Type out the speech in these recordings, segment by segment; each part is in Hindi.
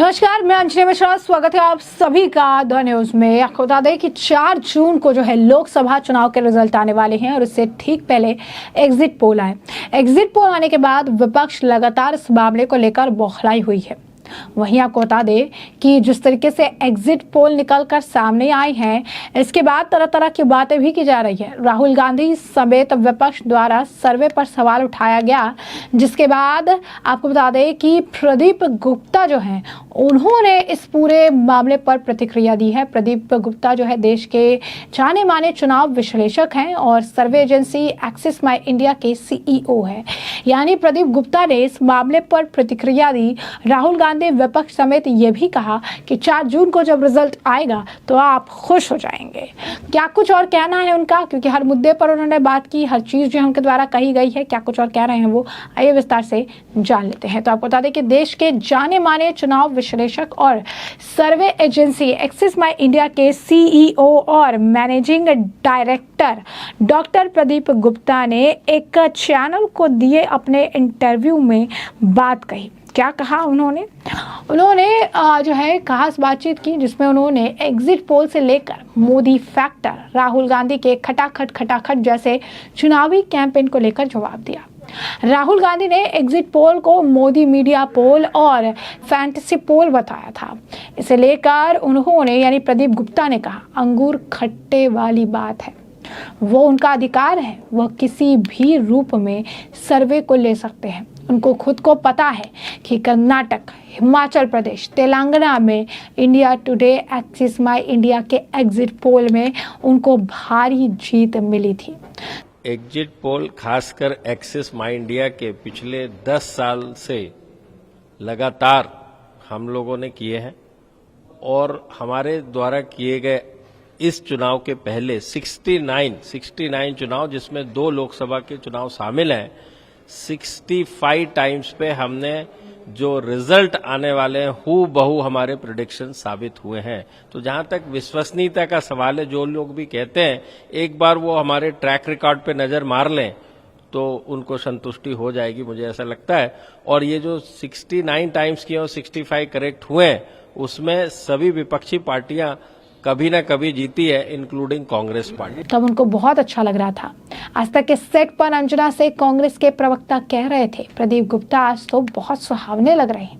नमस्कार, मैं अंजलि मिश्रा। स्वागत है आप सभी का द न्यूज में। आपको बता दें कि 4 जून को जो है लोकसभा चुनाव के रिजल्ट आने वाले हैं और उससे ठीक पहले एग्जिट पोल आए। एग्जिट पोल आने के बाद विपक्ष लगातार इस मामले को लेकर बौखलाई हुई है। वहीं आपको बता दें कि जिस तरीके से एग्जिट पोल निकलकर सामने आई हैं, इसके बाद तरह तरह की बातें भी की जा रही है। राहुल गांधी समेत विपक्ष द्वारा सर्वे पर सवाल उठाया गया, जिसके बाद आपको बता दें कि प्रदीप गुप्ता जो हैं उन्होंने इस पूरे मामले पर प्रतिक्रिया दी है। प्रदीप गुप्ता जो है देश के जाने माने चुनाव विश्लेषक हैं और सर्वे एजेंसी एक्सिस माई इंडिया के CEO है। यानी प्रदीप गुप्ता ने इस मामले पर प्रतिक्रिया दी। राहुल गांधी विपक्ष समेत ये भी कहा कि 4 जून को जब रिजल्ट आएगा तो आप खुश हो जाएंगे। क्या कुछ और कहना है उनका, क्योंकि हर मुद्दे पर उन्होंने बात की, हर चीज जो उनके द्वारा कही गई है, क्या कुछ और कह रहे हैं वो आइए विस्तार से जान लेते हैं। तो आपको बता दें कि देश के जाने माने चुनाव विश्लेषक और सर्वे एजेंसी एक्सिस माई इंडिया के CEO और managing director doctor Pradeep Gupta ने एक चैनल को दिए अपने इंटरव्यू में बात कही। क्या कहा उन्होंने जो है खास बातचीत की, जिसमें उन्होंने एग्जिट पोल से लेकर मोदी फैक्टर, राहुल गांधी के खटाखट जैसे चुनावी कैंपेन को लेकर जवाब दिया। राहुल गांधी ने एग्जिट पोल को मोदी मीडिया पोल और फैंटेसी पोल बताया था। इसे लेकर उन्होंने यानी प्रदीप गुप्ता ने कहा, अंगूर खट्टे वाली बात है, वो उनका अधिकार है, वह किसी भी रूप में सर्वे को ले सकते हैं। उनको खुद को पता है कि कर्नाटक, हिमाचल प्रदेश, तेलंगाना में इंडिया टुडे, एक्सिस माई इंडिया के एग्जिट पोल में उनको भारी जीत मिली थी। एग्जिट पोल खासकर एक्सिस माई इंडिया के पिछले 10 साल से लगातार हम लोगों ने किए हैं और हमारे द्वारा किए गए इस चुनाव के पहले 69 चुनाव, जिसमें 2 लोकसभा के चुनाव शामिल हैं, 65 टाइम्स पे हमने जो रिजल्ट आने वाले हैं हू बहू हमारे प्रेडिक्शन साबित हुए हैं। तो जहां तक विश्वसनीयता का सवाल है, जो लोग भी कहते हैं एक बार वो हमारे ट्रैक रिकॉर्ड पे नजर मार लें तो उनको संतुष्टि हो जाएगी, मुझे ऐसा लगता है। और ये जो 69 टाइम्स किए और 65 करेक्ट हुए हैं, उसमें सभी विपक्षी पार्टियां कभी ना कभी जीती है, इंक्लूडिंग कांग्रेस पार्टी। तब उनको बहुत अच्छा लग रहा था। आज तक के सेट पर अंजना से कांग्रेस के प्रवक्ता कह रहे थे, प्रदीप गुप्ता आज तो बहुत सुहावने लग रहे हैं,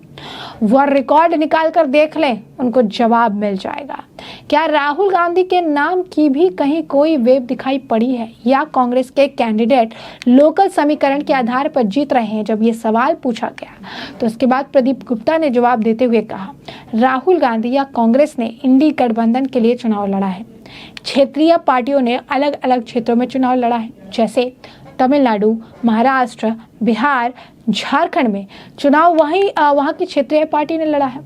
वह रिकॉर्ड निकाल कर देख लें, उनको जवाब मिल जाएगा। क्या राहुल गांधी के नाम की भी कहीं कोई वेव दिखाई पड़ी है या कांग्रेस के कैंडिडेट लोकल समीकरण के आधार पर जीत रहे हैं? जब ये सवाल पूछा गया तो उसके बाद प्रदीप गुप्ता ने जवाब देते हुए कहा, राहुल गांधी या कांग्रेस ने इंडी गठबंधन के लिए चुनाव लड़ा है। क्षेत्रीय पार्टियों ने अलग अलग क्षेत्रों में चुनाव लड़ा है, जैसे तमिलनाडु, महाराष्ट्र, बिहार, झारखंड में चुनाव वहां की क्षेत्रीय पार्टी ने लड़ा है।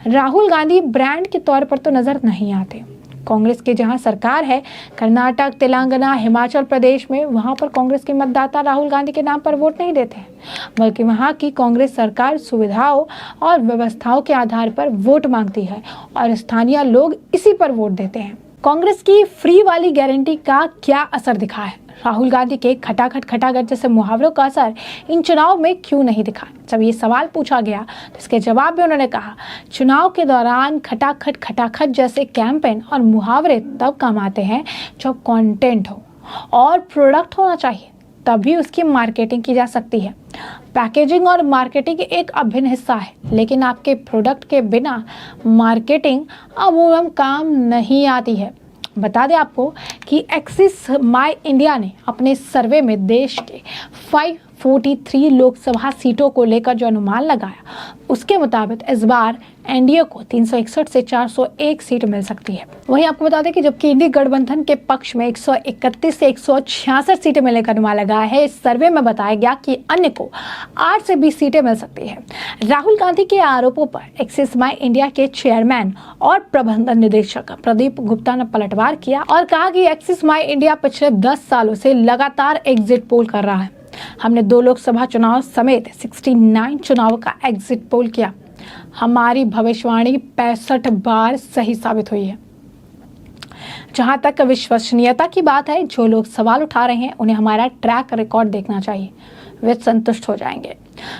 राहुल गांधी ब्रांड के तौर पर तो नजर नहीं आते। कांग्रेस के जहां सरकार है, कर्नाटक, तेलंगाना, हिमाचल प्रदेश में, वहां पर कांग्रेस के मतदाता राहुल गांधी के नाम पर वोट नहीं देते हैं, बल्कि वहां की कांग्रेस सरकार सुविधाओं और व्यवस्थाओं के आधार पर वोट मांगती है और स्थानीय लोग इसी पर वोट देते हैं। कांग्रेस की फ्री वाली गारंटी का क्या असर दिखा है? राहुल गांधी के खटाखट जैसे मुहावरों का असर इन चुनाव में क्यों नहीं दिखा? जब ये सवाल पूछा गया तो इसके जवाब में उन्होंने कहा, चुनाव के दौरान खटाखट जैसे कैंपेन और मुहावरे तब काम आते हैं जब कंटेंट हो और प्रोडक्ट होना चाहिए, तभी उसकी मार्केटिंग की जा सकती है। पैकेजिंग और मार्केटिंग एक अभिन्न हिस्सा है, लेकिन आपके प्रोडक्ट के बिना मार्केटिंग अमूमन काम नहीं आती है। बता दें आपको कि एक्सिस माई इंडिया ने अपने सर्वे में देश के 543 लोकसभा सीटों को लेकर जो अनुमान लगाया, उसके मुताबिक इस बार एनडीए को 361 से 401 सीट मिल सकती है। वहीं आपको बता दें कि जबकि इंडी गठबंधन के पक्ष में 131 से 166 सीटें मिलने का अनुमान लगा है, इस सर्वे में बताया गया कि अन्य को 8 से 20 सीटें मिल सकती है। राहुल गांधी के आरोपों पर एक्सिस माई इंडिया के चेयरमैन और प्रबंधन निदेशक प्रदीप गुप्ता ने पलटवार किया और कहा कि एक्सिस माई इंडिया पिछले 10 सालों से लगातार एग्जिट पोल कर रहा है। हमने 2 लोकसभा चुनाव समेत 69 चुनाव का एग्जिट पोल किया। हमारी भविष्यवाणी 65 बार सही साबित हुई है। जहां तक विश्वसनीयता की बात है, जो लोग सवाल उठा रहे हैं उन्हें हमारा ट्रैक रिकॉर्ड देखना चाहिए, वे संतुष्ट हो जाएंगे।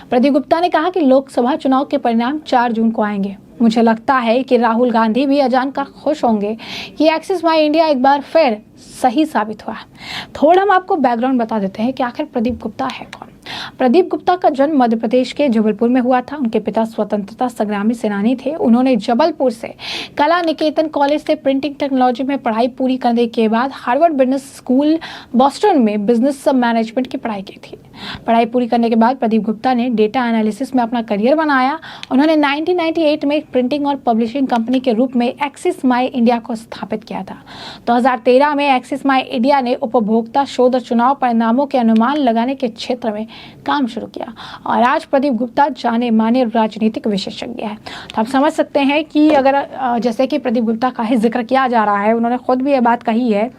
प्रदीप गुप्ता ने कहा कि लोकसभा चुनाव के परिणाम 4 जून को आएंगे। मुझे लगता है कि राहुल गांधी भी यह जानकर खुश होंगे कि एक्सिस माई इंडिया एक बार फिर सही साबित हुआ। थोड़ा हम आपको बैकग्राउंड बता देते हैं कि आखिर प्रदीप गुप्ता है कौन। प्रदीप गुप्ता का जन्म मध्य प्रदेश के जबलपुर में हुआ था। उनके पिता स्वतंत्रता संग्रामी सेनानी थे। उन्होंने जबलपुर से कला निकेतन कॉलेज से प्रिंटिंग टेक्नोलॉजी में पढ़ाई पूरी करने के बाद हार्वर्ड बिजनेस स्कूल बॉस्टन में बिजनेस मैनेजमेंट की पढ़ाई की थी। पढ़ाई पूरी करने के बाद प्रदीप गुप्ता ने डेटा एनालिसिस में अपना करियर बनाया। उन्होंने 1998 में एक प्रिंटिंग और पब्लिशिंग कंपनी के रूप में एक्सिस माई इंडिया को स्थापित किया था। 2013 में एक्सिस माई इंडिया ने उपभोक्ता शोध और चुनाव परिणामों के अनुमान लगाने के क्षेत्र में काम शुरू किया और आज प्रदीप गुप्ता जाने माने राजनीतिक विशेषज्ञ है। तो आप समझ सकते हैं कि अगर जैसे कि प्रदीप गुप्ता का ही जिक्र किया जा रहा है, उन्होंने खुद भी ये बात कही है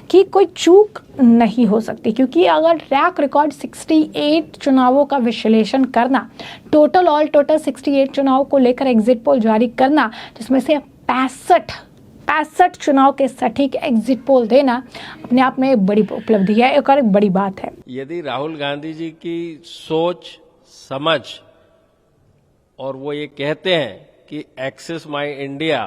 कि कोई चूक नहीं हो सकती, क्योंकि अगर ट्रैक रिकॉर्ड 68 चुनावों का विश्लेषण करना, ऑल टोटल 68 चुनाव को लेकर एग्जिट पोल जारी करना, जिसमें से 65 चुनाव के सटीक एग्जिट पोल देना अपने आप में एक बड़ी उपलब्धि है, एक और बड़ी बात है। यदि राहुल गांधी जी की सोच समझ और वो ये कहते हैं कि एक्सिस माई इंडिया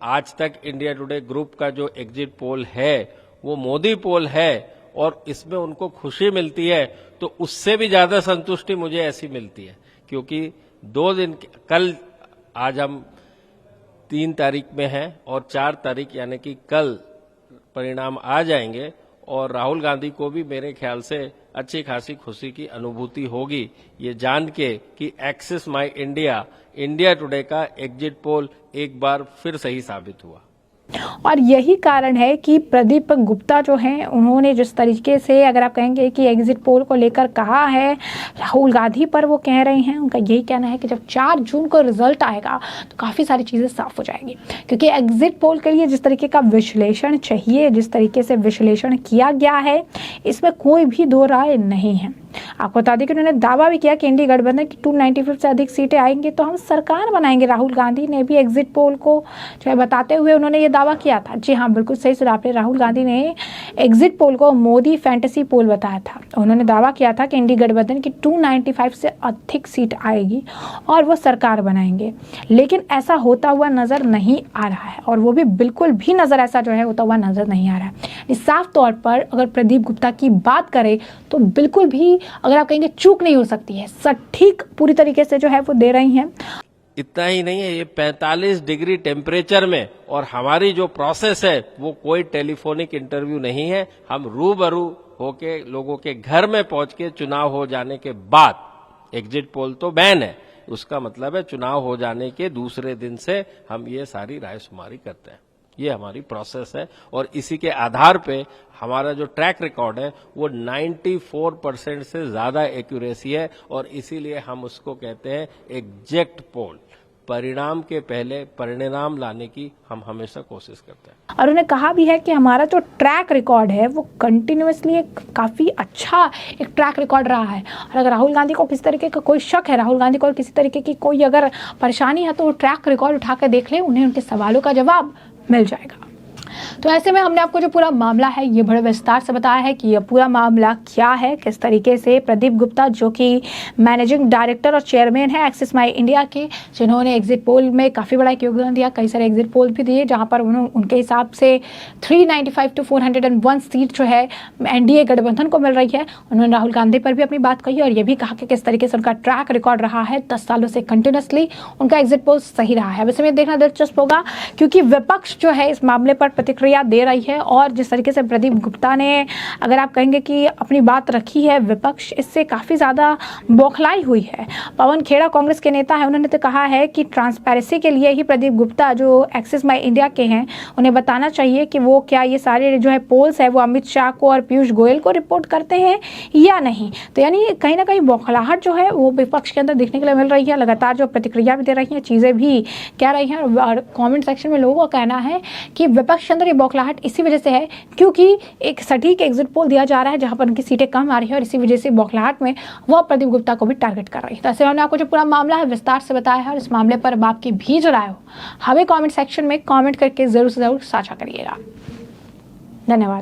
आज तक इंडिया टुडे ग्रुप का जो एग्जिट पोल है वो मोदी पोल है और इसमें उनको खुशी मिलती है, तो उससे भी ज्यादा संतुष्टि मुझे ऐसी मिलती है, क्योंकि 2 दिन कल, आज हम 3 तारीख में हैं और 4 तारीख यानी कि कल परिणाम आ जाएंगे और राहुल गांधी को भी मेरे ख्याल से अच्छी खासी खुशी की अनुभूति होगी ये जान के कि एक्सिस माई इंडिया टुडे का एग्जिट पोल एक बार फिर सही साबित हुआ। और यही कारण है कि प्रदीप गुप्ता जो हैं, उन्होंने जिस तरीके से, अगर आप कहेंगे कि एग्जिट पोल को लेकर कहा है राहुल गांधी पर, वो कह रहे हैं, उनका यही कहना है कि जब 4 जून को रिजल्ट आएगा तो काफ़ी सारी चीज़ें साफ हो जाएंगी, क्योंकि एग्जिट पोल के लिए जिस तरीके का विश्लेषण चाहिए, जिस तरीके से विश्लेषण किया गया है, इसमें कोई भी दो राय नहीं है। आपको बता दें कि उन्होंने दावा भी किया कि इंडी गठबंधन की 295 से अधिक सीटें आएंगी तो हम सरकार बनाएंगे। राहुल गांधी ने भी एग्जिट पोल को जो है बताते हुए उन्होंने ये दावा किया था। जी हाँ, बिल्कुल सही सुना आपने। राहुल गांधी ने एग्जिट पोल को मोदी फैंटेसी पोल बताया था। उन्होंने दावा किया था कि इंडी गठबंधन की 295 से अधिक सीट आएगी और वो सरकार बनाएंगे, लेकिन ऐसा होता हुआ नजर नहीं आ रहा है और वो भी बिल्कुल भी नजर ऐसा जो है होता हुआ नजर नहीं आ रहा है। साफ तौर पर अगर प्रदीप गुप्ता की बात करें तो बिल्कुल भी, अगर आप कहेंगे, चूक नहीं हो सकती है, सटीक पूरी तरीके से जो है वो दे रही हैं। इतना ही नहीं है, ये 45 डिग्री टेम्परेचर में, और हमारी जो प्रोसेस है वो कोई टेलीफोनिक इंटरव्यू नहीं है। हम रूबरू होके लोगों के घर में पहुंच के चुनाव हो जाने के बाद, एग्जिट पोल तो बैन है, उसका मतलब है चुनाव हो जाने के दूसरे दिन से हम ये सारी रायशुमारी करते हैं। ये हमारी प्रोसेस है और इसी के आधार पे हमारा जो ट्रैक रिकॉर्ड है वो 94% से ज्यादा एक्यूरेसी है और इसीलिए हम उसको कहते हैं एग्जैक्ट पोल। परिणाम के पहले परिणाम लाने की हम हमेशा कोशिश करते हैं। और उन्होंने कहा भी है कि हमारा जो ट्रैक रिकॉर्ड है वो कंटिन्यूअसली एक काफ़ी अच्छा एक ट्रैक रिकॉर्ड रहा है। और अगर राहुल गांधी को किसी तरीके का कोई शक है, राहुल गांधी को किसी तरीके की कोई अगर परेशानी है, तो वो ट्रैक रिकॉर्ड उठा कर देख ले, उन्हें उनके सवालों का जवाब मिल जाएगा। तो ऐसे में हमने आपको जो पूरा मामला है ये बड़े विस्तार से बताया है कि यह पूरा मामला क्या है, किस तरीके से प्रदीप गुप्ता, जो कि मैनेजिंग डायरेक्टर और चेयरमैन है एक्सिस माई इंडिया के, जिन्होंने एग्जिट पोल में काफ़ी बड़ा योगदान दिया, कई सारे एग्जिट पोल भी दिए जहां पर उनके हिसाब से 395 to 401 सीट जो है एनडीए गठबंधन को मिल रही है। उन्होंने राहुल गांधी पर भी अपनी बात कही और ये भी कहा कि किस तरीके से उनका ट्रैक रिकॉर्ड रहा है, 10 सालों से कंटिन्यूसली उनका एग्जिट पोल सही रहा है। वैसे में देखना दिलचस्प होगा क्योंकि विपक्ष जो है इस मामले पर प्रतिक्रिया दे रही है और जिस तरीके से प्रदीप गुप्ता ने, अगर आप कहेंगे कि अपनी बात रखी है, विपक्ष इससे काफ़ी ज़्यादा बौखलाई हुई है। पवन खेड़ा कांग्रेस के नेता है, उन्होंने तो कहा है कि ट्रांसपेरेंसी के लिए ही प्रदीप गुप्ता जो एक्सिस माई इंडिया के हैं, उन्हें बताना चाहिए कि वो क्या ये सारे जो है पोल्स है वो अमित शाह को और पीयूष गोयल को रिपोर्ट करते हैं या नहीं। तो यानी कहीं ना कहीं बौखलाहट जो है वो विपक्ष के अंदर देखने के लिए मिल रही है। लगातार जो प्रतिक्रिया भी दे रही है, चीज़ें भी कह रही हैं और कॉमेंट सेक्शन में लोगों का कहना है कि विपक्ष के अंदर ये बौखलाहट इसी वजह से है क्योंकि एक सटीक एग्जिट पोल दिया जा रहा है जहां पर उनकी सीटें कम आ रही है और इसी वजह से बौखलाहट में वो प्रदीप गुप्ता को भी टारगेट कर रही है। तो ऐसे हमने आपको जो पूरा मामला है विस्तार से बताया है और इस मामले पर अब आपकी भी जो राय हो हमें कमेंट सेक्शन में कमेंट करके जरूर से जरूर साझा करिएगा। धन्यवाद।